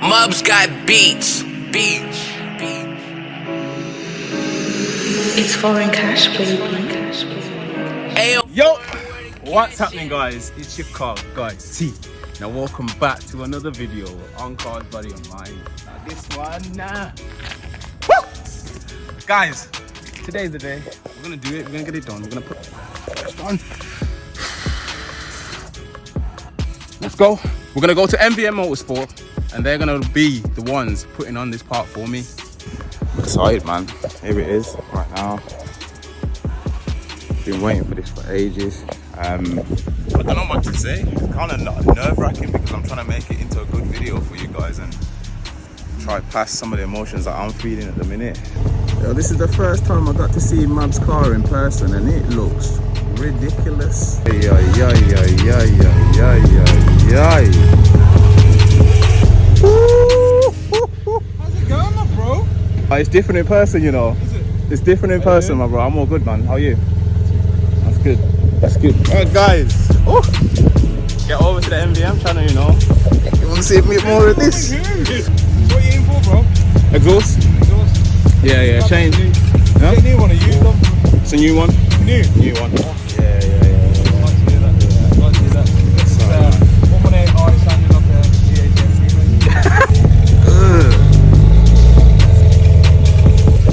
Mubs got beats. It's foreign cash, baby. Ayo. Yo, what's happening, guys? It's your car guy T. Now welcome back to another video on Cars Body Online. Now this one, guys, today's the day. We're gonna do it. We're gonna get it done. We're gonna put it on. Let's go. We're gonna go to MVM Motorsport, and they're gonna be the ones putting on this part for me. I'm excited, man. Here it is right now. Been waiting for this for ages. I don't know what to say. It's kind of nerve-wracking because I'm trying to make it into a good video for you guys and try past some of the emotions that I'm feeling at the minute. Yo, this is the first time I got to see Mab's car in person, and it looks ridiculous. How's it going, my bro? It's different in person, you know. Is it? It's different in person, my bro. I'm all good, man. How are you? That's good. That's good. Alright, guys. Oh. Get over to the MVM channel, you know. You want to see a bit more of this? What are you in for, bro? Exhaust? Exhaust? Yeah, change. Yeah? It's a new one, you used them? It's a new one? New? New one. Yeah. I'd like to hear that. I'd like to hear that. It's 118i sounding like a G8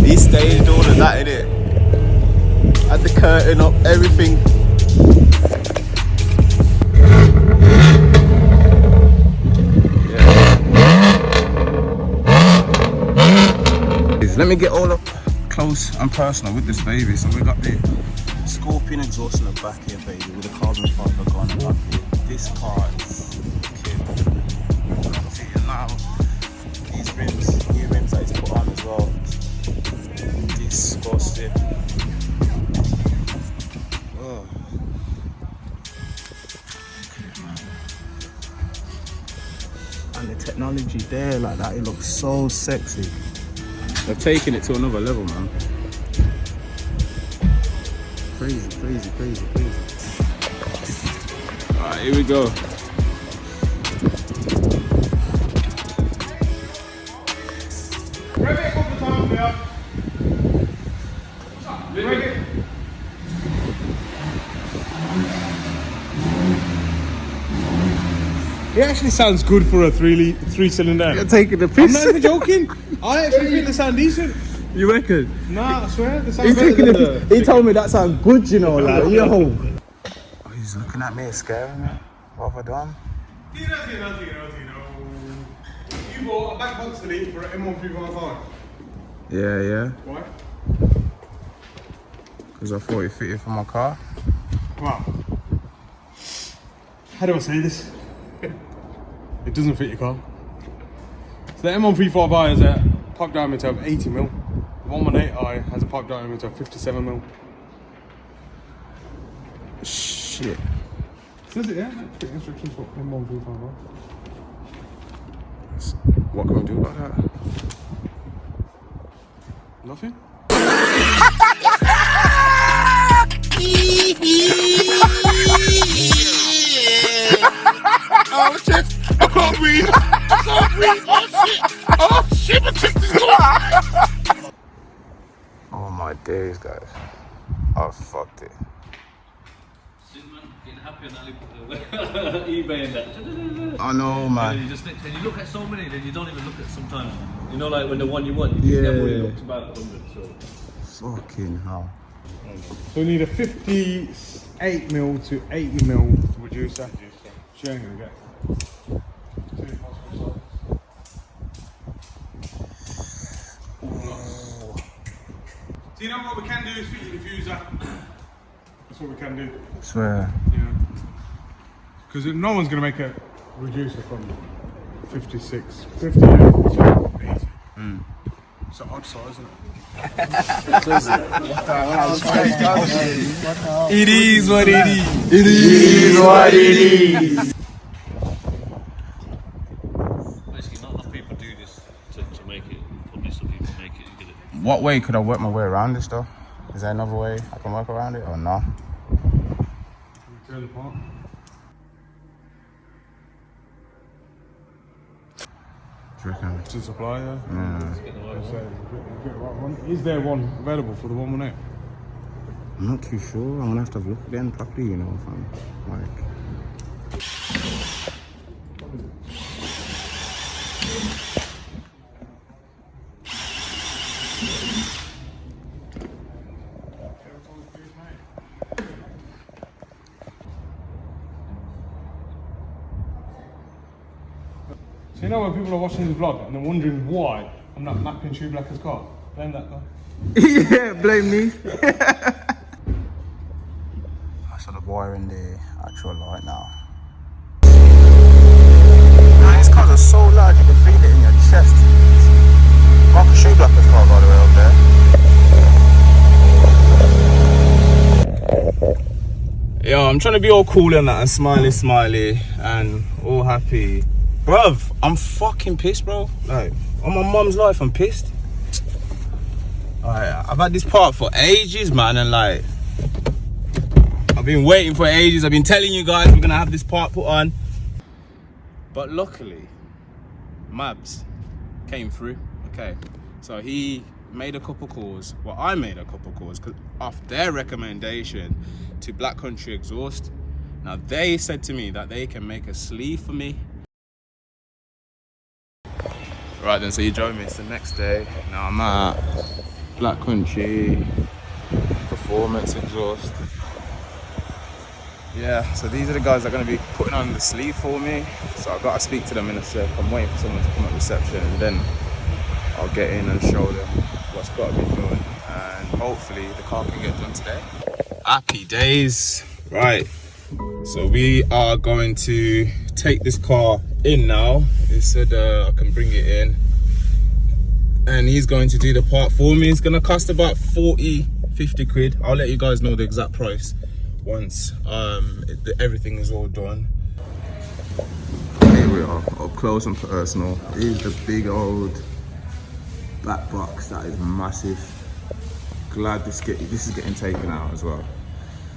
He staged all of that, innit? Had the curtain up, everything. Let me get all up close and personal with this baby. So we got the Scorpion exhaust in the back here, baby, with a carbon fiber gun on back here. This car is kid. I'll see you now. These rims, new rims that he's put on as well. Disgusting. Oh. And the technology there, like that, it looks so sexy. They've taken it to another level, man. Crazy. Alright, here we go. Rev it a couple of times, yeah. Rev it. It actually sounds good for a three-cylinder. You're taking the I'm piss. not even joking. I actually think they sound decent. You reckon? Nah, I swear, they sound He's better taking than the piss. He told me that sounds good, you know, like, yo. Oh, he's looking at me, scaring me. What have I done? You bought a back box today for an M1315. Yeah. Why? Because I thought it fitted for my car. Wow. How do I say this? It doesn't fit your car. So the M1315i has a pipe diameter of 80mm. The 118i has a pipe diameter of 57mm. Shit. Says it, yeah? Quick instructions for M1315i. What can we do about that? Nothing? Oh shit! I can't breathe! Oh shit! My chest is going! Oh my days, guys. I fucked it. Getting happy on eBay and that. I know, man. And you look at so many, then you don't even look at sometimes. You know, like when the one you want, you think Yeah. everybody looks about 100. So. Fucking hell. So we need a 58mm to 80mm reducer. She ain't gonna get. So you know what we can do is fit your diffuser. That's what we can do. Swear. Yeah. Because no one's gonna make a reducer from 58 to 80. It's an odd size, isn't it? It is what it is. It is what it is. Basically, not enough people do this to make it. Probably some people make it and get it. What way could I work my way around this though? Is there another way I can work around it or no? Tear it apart. you reckon? To supply, yeah. Yeah. Is there one available for the 118? I'm not too sure. I'm gonna have to look again properly, you know, if I'm like. So you know when people are watching this vlog and they're wondering why I'm not mapping Tube Blacker's car? Blame that guy. Yeah, blame me. I sort of wiring the actual light now. Man, these cars are so large you can feel it in your chest. Mark a Shoe Blacker's car, by the way, up there. Yo, I'm trying to be all cool and that and smiley and all happy. Bruv, I'm fucking pissed, bro. Like, on my mum's life, I'm pissed. I've had this part for ages, man, and like, I've been waiting for ages. I've been telling you guys we're gonna have this part put on. But luckily, Mabs came through, okay? So he made a couple calls, well, I made a couple calls off their recommendation to Black Country Exhaust. Now, they said to me that they can make a sleeve for me. Right then, so you joined me, it's the next day. Now I'm at Black Country Performance Exhaust. Yeah, so these are the guys that are going to be putting on the sleeve for me. So I've got to speak to them in a sec. I'm waiting for someone to come at reception and then I'll get in and show them what's got to be done. And hopefully the car can get done today. Happy days. Right, so we are going to take this car in now. He said I can bring it in and he's going to do the part for me. It's going to cost about 40-50 quid. I'll let you guys know the exact price once everything is all done. Here we are, up close and personal. Here's the big old black box that is massive. Glad this is getting taken out as well.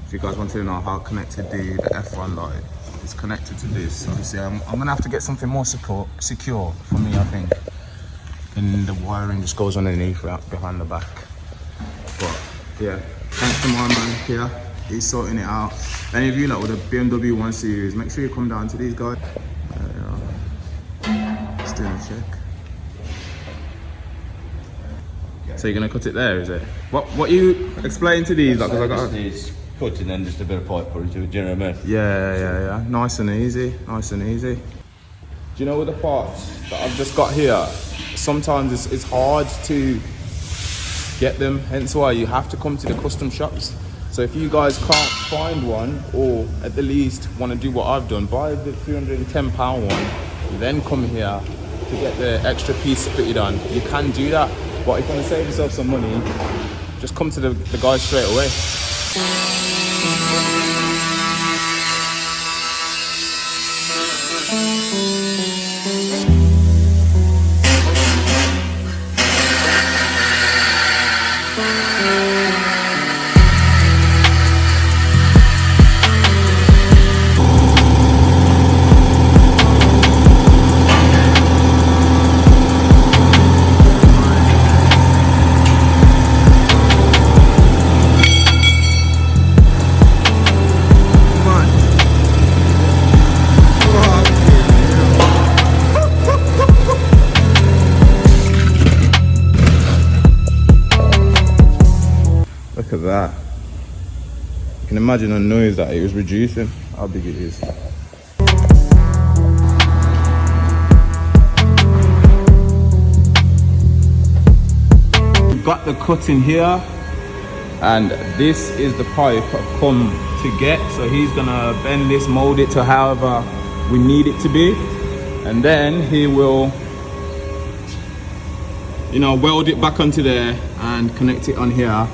If you guys want to know how connected the F1 light is connected to this, obviously I'm gonna have to get something more secure for me, I think. And the wiring just goes underneath behind the back. But yeah, thanks to my man here, he's sorting it out. Any of you like with a BMW 1 Series, make sure you come down to these guys. Just doing a check. So you're gonna cut it there, is it? What you explain to these? Like, 'cause I got cut and then just a bit of pipe put into it, do you know what I mean? Yeah. Nice and easy. Do you know with the parts that I've just got here, sometimes it's hard to get them, hence why you have to come to the custom shops. So if you guys can't find one, or at the least want to do what I've done, buy the £310 one, then come here to get the extra piece fitted on. You can do that, but if you want to save yourself some money, just come to the guys straight away. Look at that. You can imagine the noise that it was reducing, how big it is. We've got the cut in here, and this is the pipe I've come to get. So he's gonna bend this, mold it to however we need it to be, and then he will, you know, weld it back onto there and connect it on here.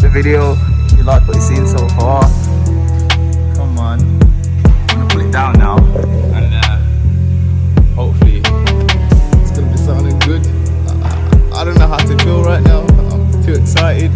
the video. If you like what you've seen so far, come on. I'm gonna pull it down now, and hopefully it's gonna be sounding good. I don't know how to feel right now. I'm too excited.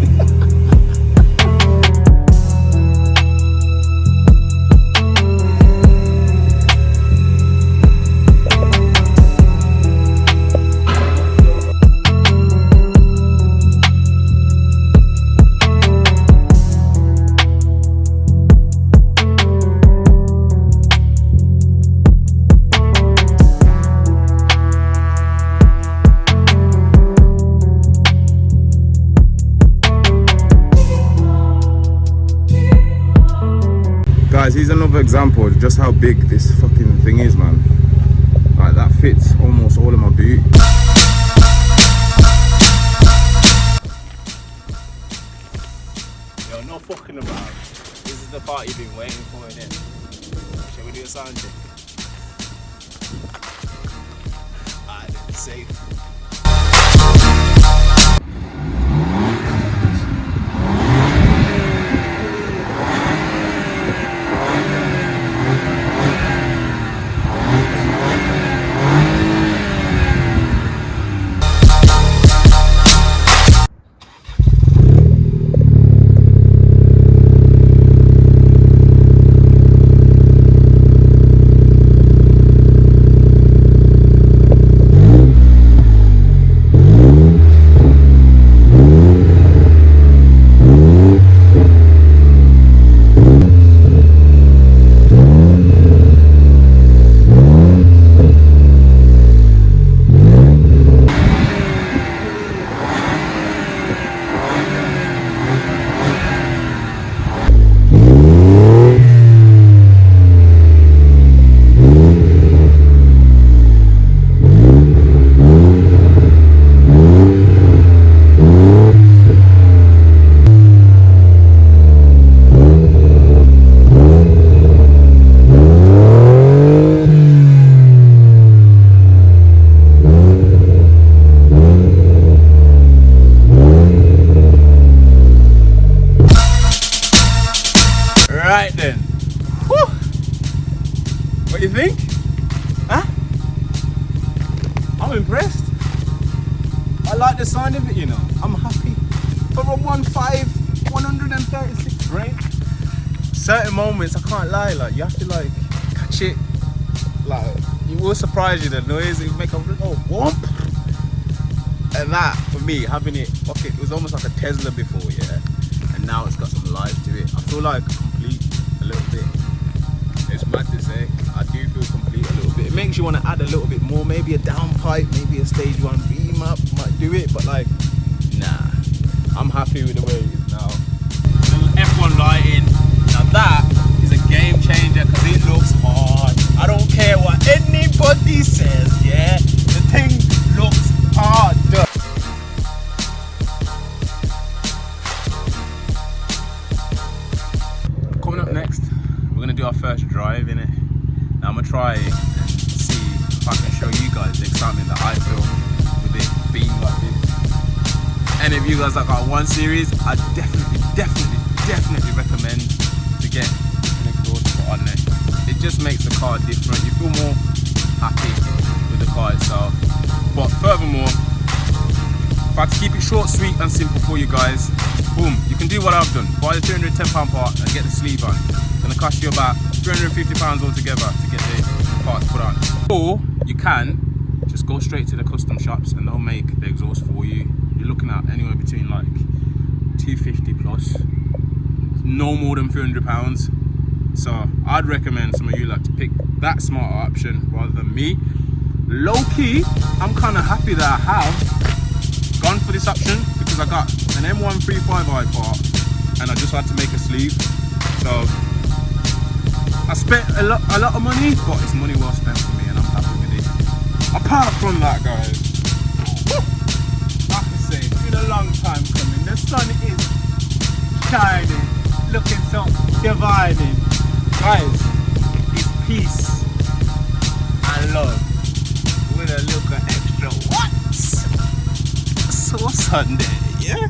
Guys, here's another example of just how big this fucking thing is, man. Like, that fits almost all of my boot. Yo, no fucking about. This is the part you've been waiting for, innit? Shall we do a sound check? Alright, it's safe. Right then. Whew. What do you think? Huh? I'm impressed. I like the sound of it, you know. I'm happy. For a 136 range. Certain moments, I can't lie, like you have to like catch it. Like, it will surprise you, the noise, it will make a little whomp. And that, for me, having it, fuck it was almost like a Tesla before, yeah. And now it's got some life to it. I feel like complete a little bit. It's mad to say, I do feel complete a little bit. It makes you want to add a little bit more, maybe a downpipe, maybe a stage 1 beam up, might do it, but like, nah. I'm happy with the way it is now. Little F1 lighting, now that is a game changer because it looks hard. I don't care what anybody says, yeah? The thing looks hard. Coming up next, we're gonna do our first drive in it. Now I'm gonna try and see if I can show you guys the excitement that I feel with it being like this. Any of you guys that got 1 Series, I definitely recommend to get an exhaust put on there. It just makes the car different. You feel more happy with the car itself. But furthermore, if I had to keep it short, sweet and simple for you guys, boom, you can do what I've done. Buy the £310 part and get the sleeve on. It's gonna cost you about £350 altogether to get the parts put on. Or you can just go straight to the custom shops and they'll make the exhaust for you. You're looking at anywhere between like 250 plus, no more than £300. So I'd recommend some of you like to pick that smarter option rather than me. Low key, I'm kind of happy that I have gone for this option because I got an M135i part and I just had to make a sleeve. So I spent a lot of money, but it's money well spent for me and I'm happy with it. Apart from that, guys, like I say, it's been a long time coming. The sun is shining, looking so dividing. Guys, it's peace and love with a little extra what? Sauce on there, yeah?